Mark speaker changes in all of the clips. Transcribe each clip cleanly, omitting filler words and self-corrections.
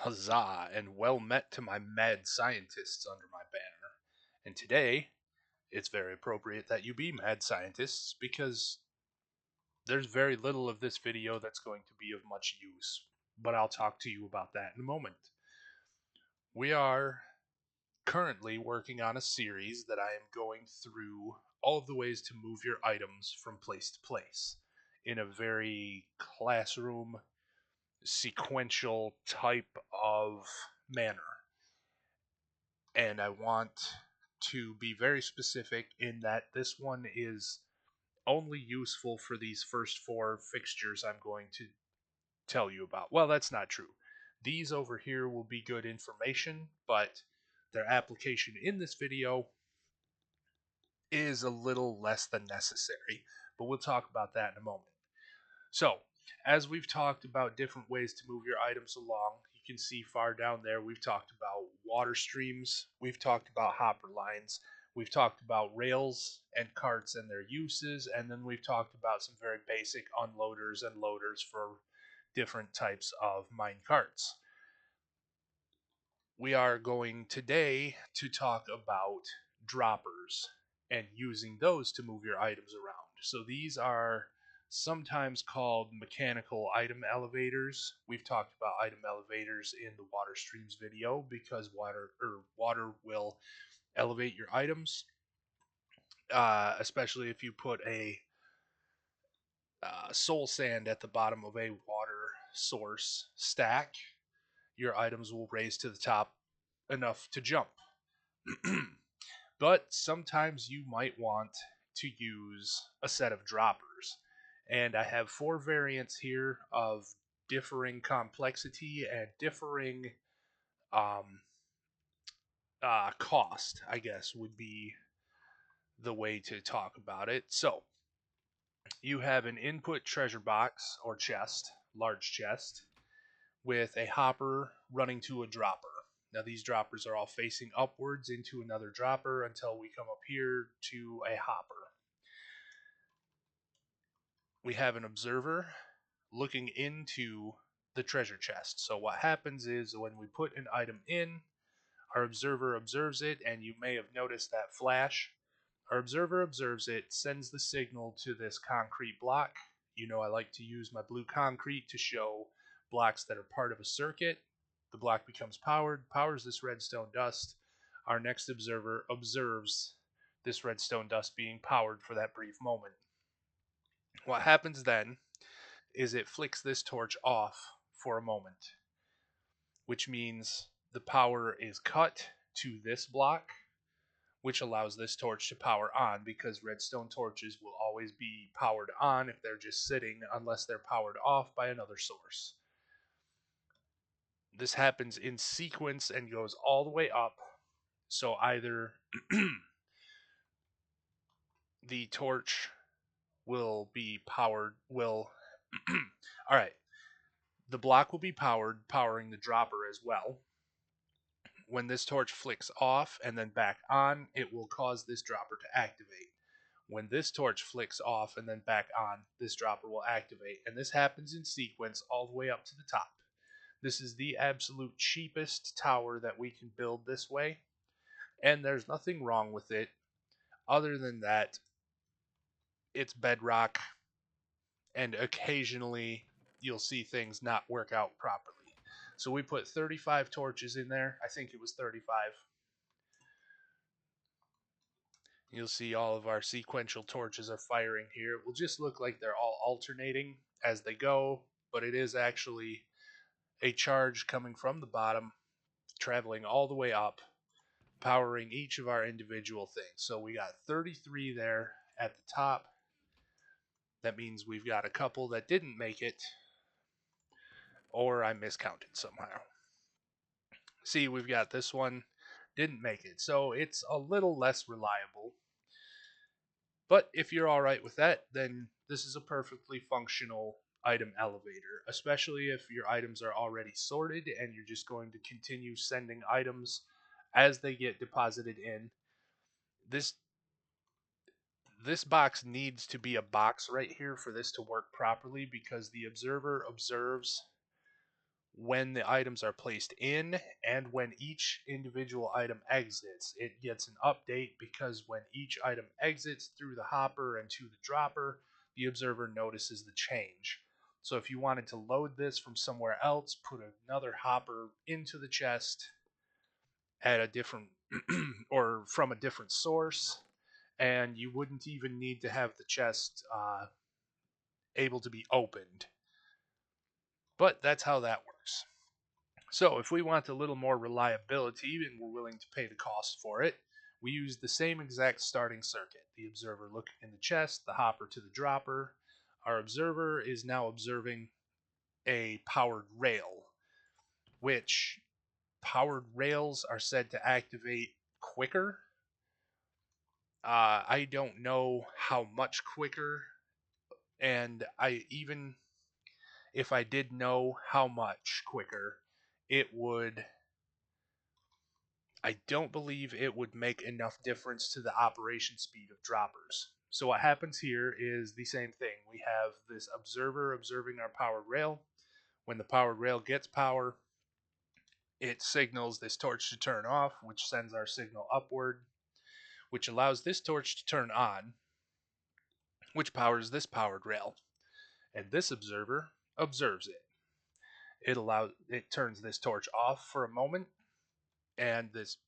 Speaker 1: Huzzah, and well met to my mad scientists under my banner. And today, it's very appropriate that you be mad scientists because there's very little of this video that's going to be of much use. But I'll talk to you about that in a moment. We are currently working on a series that I am going through all of the ways to move your items from place to place in a very classroom, sequential type of manner. And I want to be very specific in that this one is only useful for these first four fixtures I'm going to tell you about. Well, that's not true. These over here will be good information, but their application in this video is a little less than necessary. But we'll talk about that in a moment. So, as we've talked about different ways to move your items along, you can see far down there we've talked about water streams, we've talked about hopper lines, we've talked about rails and carts and their uses, and then we've talked about some very basic unloaders and loaders for different types of mine carts. We are going today to talk about droppers and using those to move your items around. So these are sometimes called mechanical item elevators. We've talked about item elevators in the water streams video because water will elevate your items, especially if you put a soul sand at the bottom of a water source stack. Your items will raise to the top enough to jump. But sometimes you might want to use a set of droppers. And I have four variants here of differing complexity and differing um, cost, I guess, would be the way to talk about it. So you have an input treasure box or chest, large chest, with a hopper running to a dropper. Now these droppers are all facing upwards into another dropper until we come up here to a hopper. We have an observer looking into the treasure chest. So what happens is when we put an item in, our observer observes it, and you may have noticed that flash. Our observer observes it, sends the signal to this concrete block. You know I like to use my blue concrete to show blocks that are part of a circuit. The block becomes powered, powers this redstone dust. Our next observer observes this redstone dust being powered for that brief moment. What happens then is it flicks this torch off for a moment, which means the power is cut to this block, which allows this torch to power on because redstone torches will always be powered on if they're just sitting unless they're powered off by another source. This happens in sequence and goes all the way up. So either the torch will be powered, all right, the block will be powered, powering the dropper as well. When this torch flicks off and then back on, it will cause this dropper to activate. When this torch flicks off and then back on, this dropper will activate. And this happens in sequence all the way up to the top. This is the absolute cheapest tower that we can build this way. And there's nothing wrong with it other than that it's bedrock and occasionally you'll see things not work out properly. So we put 35 torches in there. I think it was 35. You'll see all of our sequential torches are firing here. It will just look like they're all alternating as they go, but it is actually a charge coming from the bottom, traveling all the way up, powering each of our individual things. So we got 33 there at the top. That means we've got a couple that didn't make it, or I miscounted somehow. See, we've got this one, didn't make it. So it's a little less reliable. But if you're alright with that, then this is a perfectly functional item elevator, especially if your items are already sorted and you're just going to continue sending items as they get deposited in. This box needs to be a box right here for this to work properly because the observer observes when the items are placed in and when each individual item exits. It gets an update because when each item exits through the hopper and to the dropper, the observer notices the change. So if you wanted to load this from somewhere else, put another hopper into the chest at a different or from a different source, and you wouldn't even need to have the chest able to be opened. But that's how that works. So if we want a little more reliability and we're willing to pay the cost for it, we use the same exact starting circuit. The observer look in the chest, the hopper to the dropper. Our observer is now observing a powered rail, which powered rails are said to activate quicker. I don't know how much quicker, and even if I did know how much quicker, it would I don't believe it would make enough difference to the operation speed of droppers. So what happens here is the same thing. We have this observer observing our powered rail. When the powered rail gets power, it signals this torch to turn off, which sends our signal upward, which allows this torch to turn on, which powers this powered rail. And this observer observes it. It turns this torch off for a moment, and this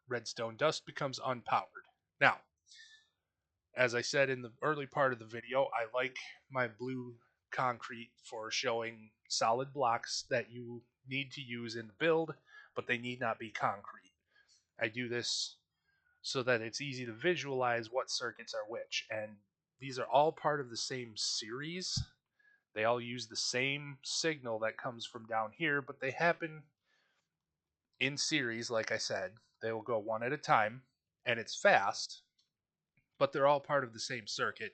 Speaker 1: redstone dust becomes unpowered. Now, as I said in the early part of the video, I like my blue concrete for showing solid blocks that you need to use in the build, but they need not be concrete. I do this so that it's easy to visualize what circuits are which, and these are all part of the same series. They all use the same signal that comes from down here, but they happen in series, like I said. They will go one at a time, and it's fast, but they're all part of the same circuit,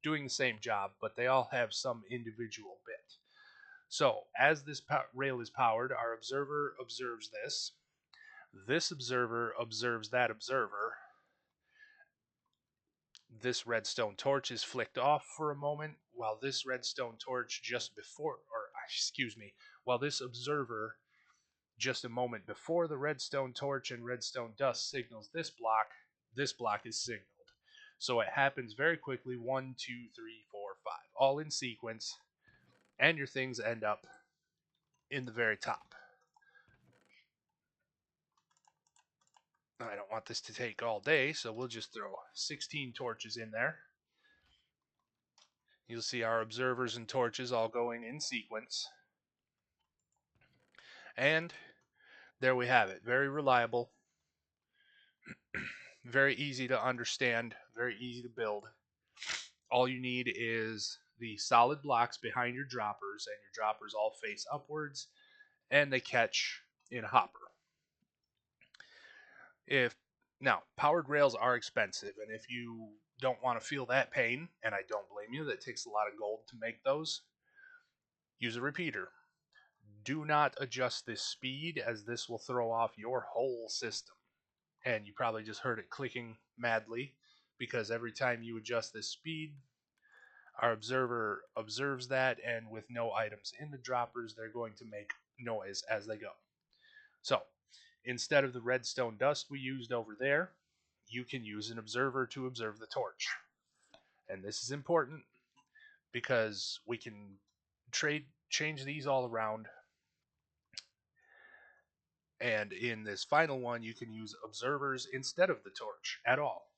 Speaker 1: doing the same job, but they all have some individual bit. So, as this rail is powered, our observer observes this. This observer observes that observer. This redstone torch is flicked off for a moment, while this redstone torch while this observer just a moment before the redstone torch and redstone dust signals this block is signaled. So it happens very quickly, 1, 2, 3, 4, 5, all in sequence, and your things end up in the very top. I don't want this to take all day, so we'll just throw 16 torches in there. You'll see our observers and torches all going in sequence. And there we have it. Very reliable, very easy to understand, very easy to build. All you need is the solid blocks behind your droppers, and your droppers all face upwards, and they catch in a hopper. If Now, powered rails are expensive, and if you don't want to feel that pain, and I don't blame you, that takes a lot of gold to make those, use a repeater. Do not adjust this speed, as this will throw off your whole system. And you probably just heard it clicking madly, because every time you adjust this speed, our observer observes that, and with no items in the droppers, they're going to make noise as they go. So, instead of the redstone dust we used over there, you can use an observer to observe the torch. And this is important because we can change these all around. And in this final one, you can use observers instead of the torch at all.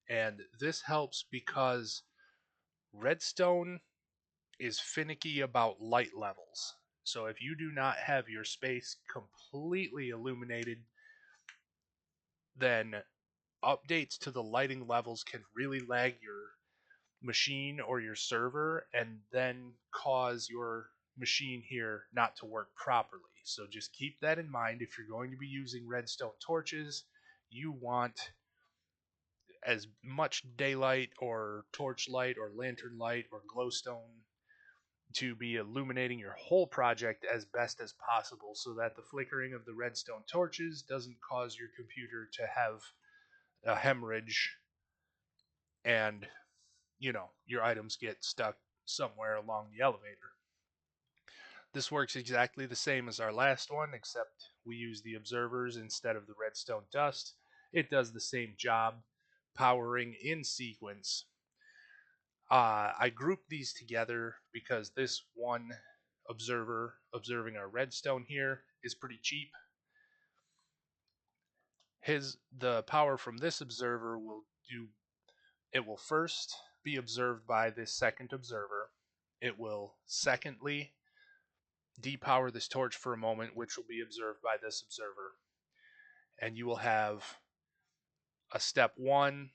Speaker 1: And this helps because redstone is finicky about light levels. So if you do not have your space completely illuminated, then updates to the lighting levels can really lag your machine or your server and then cause your machine here not to work properly. So just keep that in mind. If you're going to be using redstone torches, you want as much daylight or torch light or lantern light or glowstone to be illuminating your whole project as best as possible, so that the flickering of the redstone torches doesn't cause your computer to have a hemorrhage and, your items get stuck somewhere along the elevator. This works exactly the same as our last one, except we use the observers instead of the redstone dust. It does the same job, powering in sequence. I grouped these together because this one observer observing our redstone here is pretty cheap. The power from this observer will first be observed by this second observer. It will secondly depower this torch for a moment, which will be observed by this observer. And you will have a step one,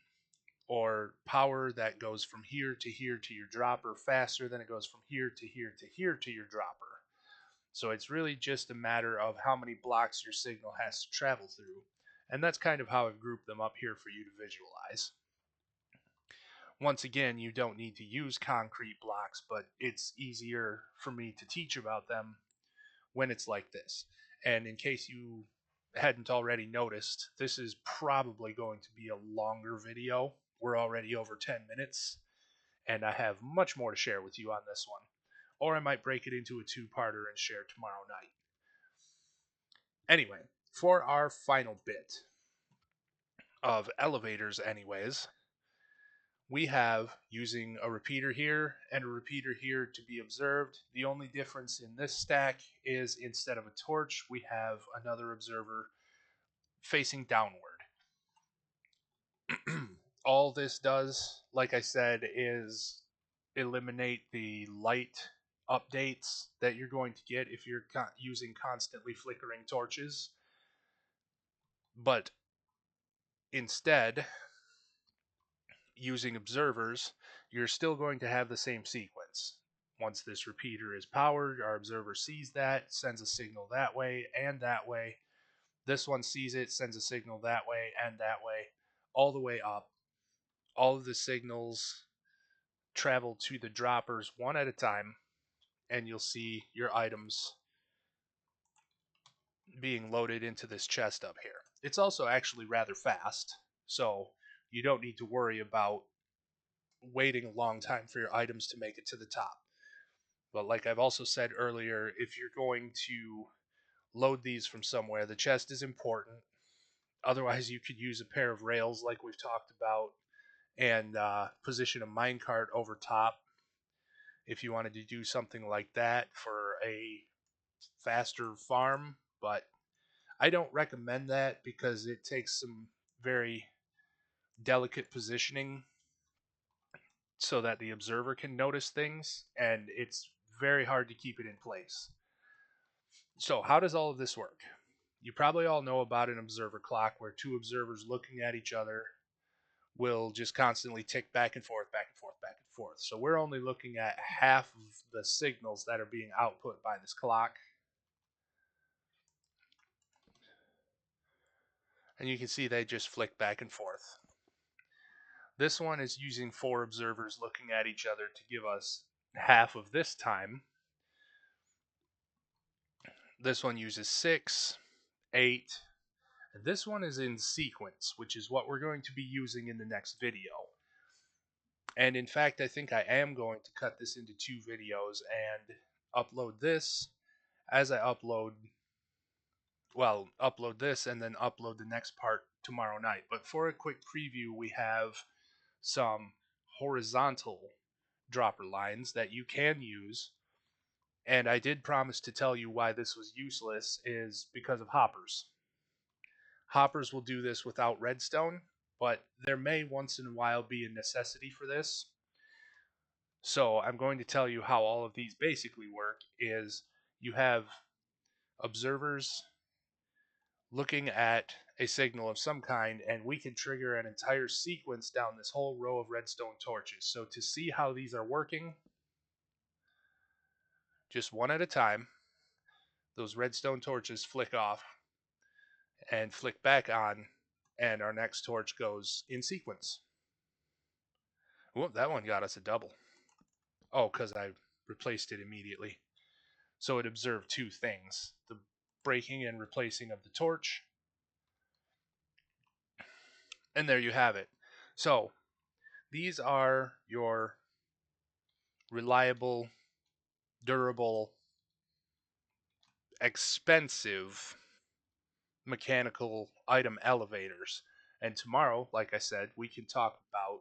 Speaker 1: or power that goes from here to your dropper faster than it goes from here to here to here to your dropper. So it's really just a matter of how many blocks your signal has to travel through. And that's kind of how I've grouped them up here for you to visualize. Once again, you don't need to use concrete blocks, but it's easier for me to teach about them when it's like this. And in case you hadn't already noticed, this is probably going to be a longer video. We're already over 10 minutes, and I have much more to share with you on this one. Or I might break it into a two-parter and share tomorrow night. Anyway, for our final bit of elevators anyways, we have using a repeater here and a repeater here to be observed. The only difference in this stack is instead of a torch, we have another observer facing downward. All this does, like I said, is eliminate the light updates that you're going to get if you're using constantly flickering torches. But instead, using observers, you're still going to have the same sequence. Once this repeater is powered, our observer sees that, sends a signal that way and that way. This one sees it, sends a signal that way and that way, all the way up. All of the signals travel to the droppers one at a time, and you'll see your items being loaded into this chest up here. It's also actually rather fast, so you don't need to worry about waiting a long time for your items to make it to the top. But like I've also said earlier, if you're going to load these from somewhere, the chest is important. Otherwise, you could use a pair of rails like we've talked about and position a minecart over top if you wanted to do something like that for a faster farm. But I don't recommend that because it takes some very delicate positioning so that the observer can notice things, and it's very hard to keep it in place. So, how does all of this work? You probably all know about an observer clock where two observers looking at each other will just constantly tick back and forth, back and forth, back and forth. So, we're only looking at half of the signals that are being output by this clock. And you can see they just flick back and forth. This one is using four observers looking at each other to give us half of this time. This one uses 6, 8, and this one is in sequence, which is what we're going to be using in the next video. And in fact, I think I am going to cut this into two videos and upload this as I upload this and then upload the next part tomorrow night. But for a quick preview, we have some horizontal dropper lines that you can use. And I did promise to tell you why this was useless is because of hoppers. Hoppers will do this without redstone, but there may once in a while be a necessity for this. So I'm going to tell you how all of these basically work is you have observers looking at a signal of some kind, and we can trigger an entire sequence down this whole row of redstone torches. So to see how these are working, just one at a time, those redstone torches flick off and flick back on, and our next torch goes in sequence. Whoop, that one got us a double. Oh, because I replaced it immediately. So it observed two things, the breaking and replacing of the torch. And there you have it. So these are your reliable, durable expensive mechanical item elevators. And tomorrow, like I said, we can talk about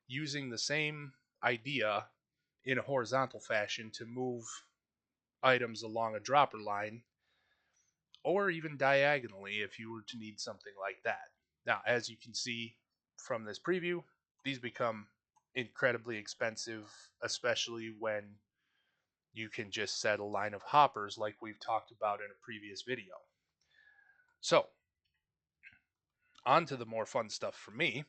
Speaker 1: using the same idea in a horizontal fashion to move items along a dropper line, or even diagonally if you were to need something like that. Now, as you can see from this preview, these become incredibly expensive, especially when you can just set a line of hoppers like we've talked about in a previous video. So, on to the more fun stuff for me.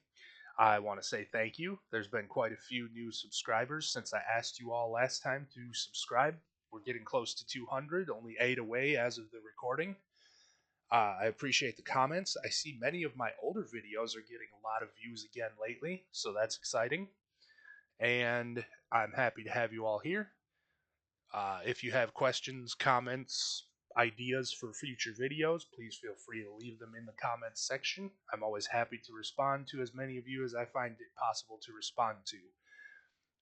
Speaker 1: I want to say thank you. There's been quite a few new subscribers since I asked you all last time to subscribe. We're getting close to 200, only 8 away as of the recording. I appreciate the comments. I see many of my older videos are getting a lot of views again lately, so that's exciting. And I'm happy to have you all here. If you have questions, comments, ideas for future videos, please feel free to leave them in the comments section. I'm always happy to respond to as many of you as I find it possible to respond to.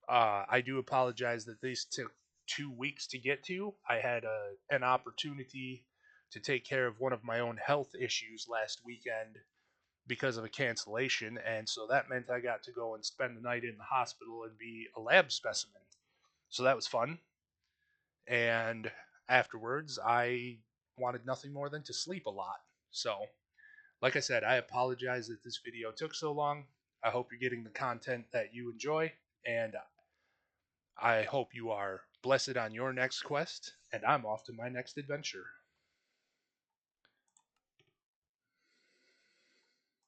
Speaker 1: I do apologize that this took 2 weeks to get to. I had an opportunity to take care of one of my own health issues last weekend because of a cancellation, and so that meant I got to go and spend the night in the hospital and be a lab specimen. So that was fun. And afterwards, I wanted nothing more than to sleep a lot. So, like I said, I apologize that this video took so long. I hope you're getting the content that you enjoy, and I hope you are blessed on your next quest, and I'm off to my next adventure.